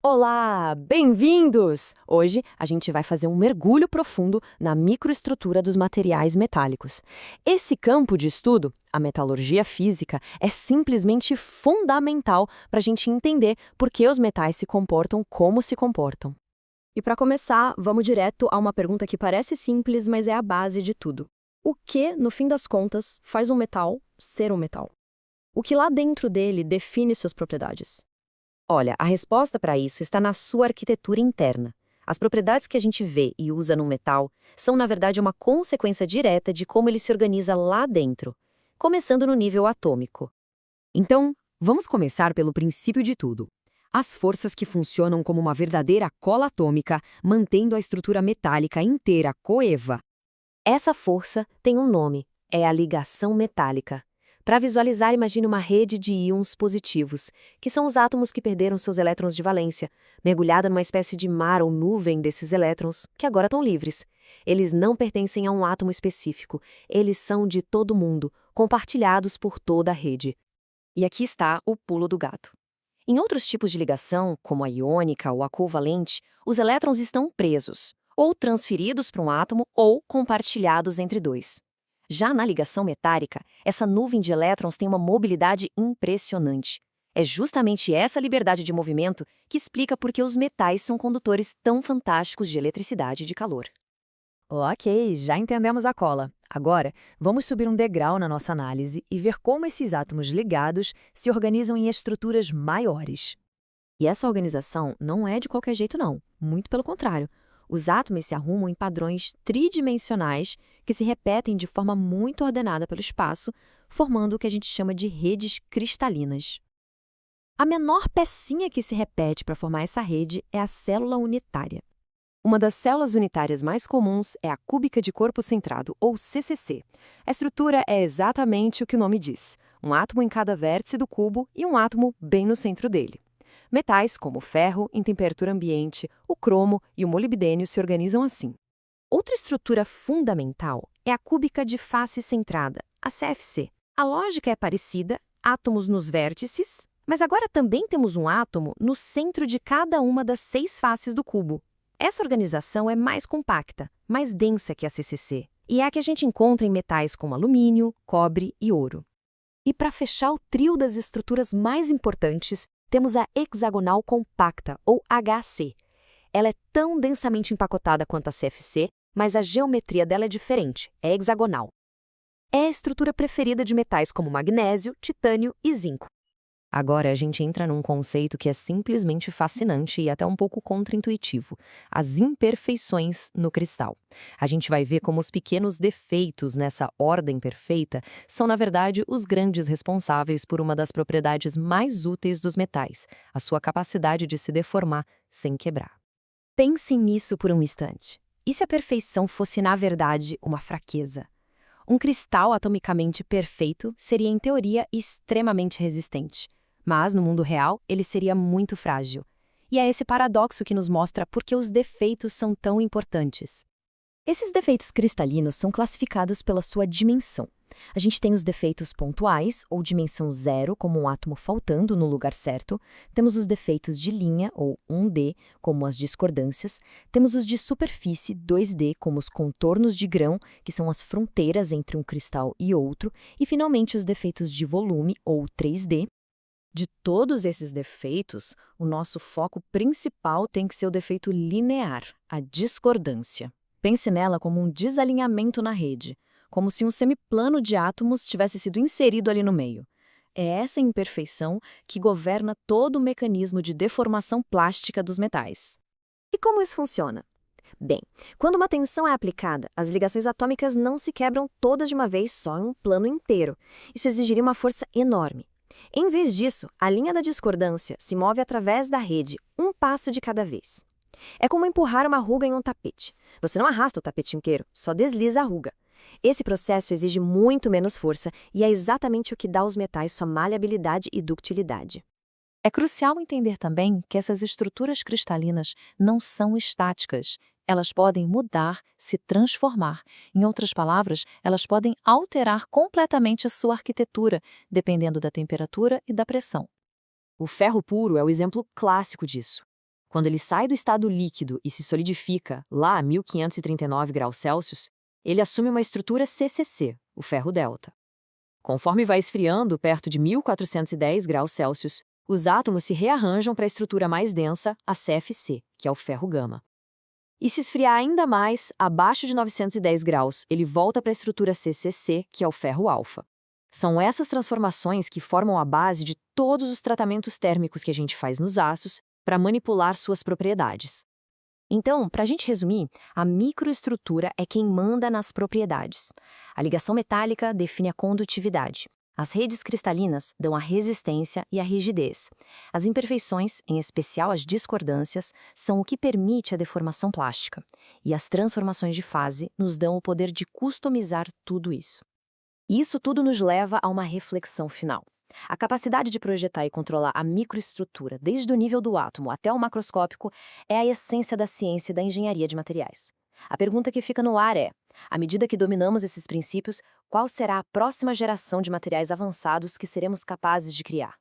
Olá, bem-vindos! Hoje a gente vai fazer um mergulho profundo na microestrutura dos materiais metálicos. Esse campo de estudo, a metalurgia física, é simplesmente fundamental para a gente entender por que os metais se comportam como se comportam. E para começar, vamos direto a uma pergunta que parece simples, mas é a base de tudo. O que, no fim das contas, faz um metal ser um metal? O que lá dentro dele define suas propriedades? Olha, a resposta para isso está na sua arquitetura interna. As propriedades que a gente vê e usa num metal são, na verdade, uma consequência direta de como ele se organiza lá dentro, começando no nível atômico. Então, vamos começar pelo princípio de tudo. As forças que funcionam como uma verdadeira cola atômica, mantendo a estrutura metálica inteira coeva. Essa força tem um nome, é a ligação metálica. Para visualizar, imagine uma rede de íons positivos, que são os átomos que perderam seus elétrons de valência, mergulhada numa espécie de mar ou nuvem desses elétrons, que agora estão livres. Eles não pertencem a um átomo específico, eles são de todo mundo, compartilhados por toda a rede. E aqui está o pulo do gato. Em outros tipos de ligação, como a iônica ou a covalente, os elétrons estão presos, ou transferidos para um átomo ou compartilhados entre dois. Já na ligação metálica, essa nuvem de elétrons tem uma mobilidade impressionante. É justamente essa liberdade de movimento que explica por que os metais são condutores tão fantásticos de eletricidade e de calor. Ok, já entendemos a cola. Agora, vamos subir um degrau na nossa análise e ver como esses átomos ligados se organizam em estruturas maiores. E essa organização não é de qualquer jeito, não. Muito pelo contrário. Os átomos se arrumam em padrões tridimensionais que se repetem de forma muito ordenada pelo espaço, formando o que a gente chama de redes cristalinas. A menor pecinha que se repete para formar essa rede é a célula unitária. Uma das células unitárias mais comuns é a cúbica de corpo centrado, ou CCC. A estrutura é exatamente o que o nome diz: um átomo em cada vértice do cubo e um átomo bem no centro dele. Metais como o ferro, em temperatura ambiente, o cromo e o molibdênio se organizam assim. Outra estrutura fundamental é a cúbica de face centrada, a CFC. A lógica é parecida, átomos nos vértices, mas agora também temos um átomo no centro de cada uma das 6 faces do cubo. Essa organização é mais compacta, mais densa que a CCC, e é a que a gente encontra em metais como alumínio, cobre e ouro. E para fechar o trio das estruturas mais importantes, temos a hexagonal compacta, ou HC. Ela é tão densamente empacotada quanto a CFC, mas a geometria dela é diferente, é hexagonal. É a estrutura preferida de metais como magnésio, titânio e zinco. Agora a gente entra num conceito que é simplesmente fascinante e até um pouco contraintuitivo: as imperfeições no cristal. A gente vai ver como os pequenos defeitos nessa ordem perfeita são, na verdade, os grandes responsáveis por uma das propriedades mais úteis dos metais, a sua capacidade de se deformar sem quebrar. Pensem nisso por um instante. E se a perfeição fosse, na verdade, uma fraqueza? Um cristal atomicamente perfeito seria, em teoria, extremamente resistente. Mas, no mundo real, ele seria muito frágil. E é esse paradoxo que nos mostra por que os defeitos são tão importantes. Esses defeitos cristalinos são classificados pela sua dimensão. A gente tem os defeitos pontuais, ou dimensão zero, como um átomo faltando no lugar certo. Temos os defeitos de linha, ou 1D, como as discordâncias. Temos os de superfície, 2D, como os contornos de grão, que são as fronteiras entre um cristal e outro. E, finalmente, os defeitos de volume, ou 3D. De todos esses defeitos, o nosso foco principal tem que ser o defeito linear, a discordância. Pense nela como um desalinhamento na rede, como se um semiplano de átomos tivesse sido inserido ali no meio. É essa imperfeição que governa todo o mecanismo de deformação plástica dos metais. E como isso funciona? Bem, quando uma tensão é aplicada, as ligações atômicas não se quebram todas de uma vez só em um plano inteiro. Isso exigiria uma força enorme. Em vez disso, a linha da discordância se move através da rede, um passo de cada vez. É como empurrar uma ruga em um tapete. Você não arrasta o tapete inteiro, só desliza a ruga. Esse processo exige muito menos força e é exatamente o que dá aos metais sua maleabilidade e ductilidade. É crucial entender também que essas estruturas cristalinas não são estáticas. Elas podem mudar, se transformar. Em outras palavras, elas podem alterar completamente a sua arquitetura, dependendo da temperatura e da pressão. O ferro puro é o exemplo clássico disso. Quando ele sai do estado líquido e se solidifica, lá a 1539 graus Celsius, ele assume uma estrutura CCC, o ferro delta. Conforme vai esfriando perto de 1410 graus Celsius, os átomos se rearranjam para a estrutura mais densa, a CFC, que é o ferro gama. E se esfriar ainda mais, abaixo de 910 graus, ele volta para a estrutura CCC, que é o ferro alfa. São essas transformações que formam a base de todos os tratamentos térmicos que a gente faz nos aços para manipular suas propriedades. Então, para a gente resumir, a microestrutura é quem manda nas propriedades. A ligação metálica define a condutividade. As redes cristalinas dão a resistência e a rigidez. As imperfeições, em especial as discordâncias, são o que permite a deformação plástica. E as transformações de fase nos dão o poder de customizar tudo isso. E isso tudo nos leva a uma reflexão final. A capacidade de projetar e controlar a microestrutura, desde o nível do átomo até o macroscópico, é a essência da ciência e da engenharia de materiais. A pergunta que fica no ar é: à medida que dominamos esses princípios, qual será a próxima geração de materiais avançados que seremos capazes de criar?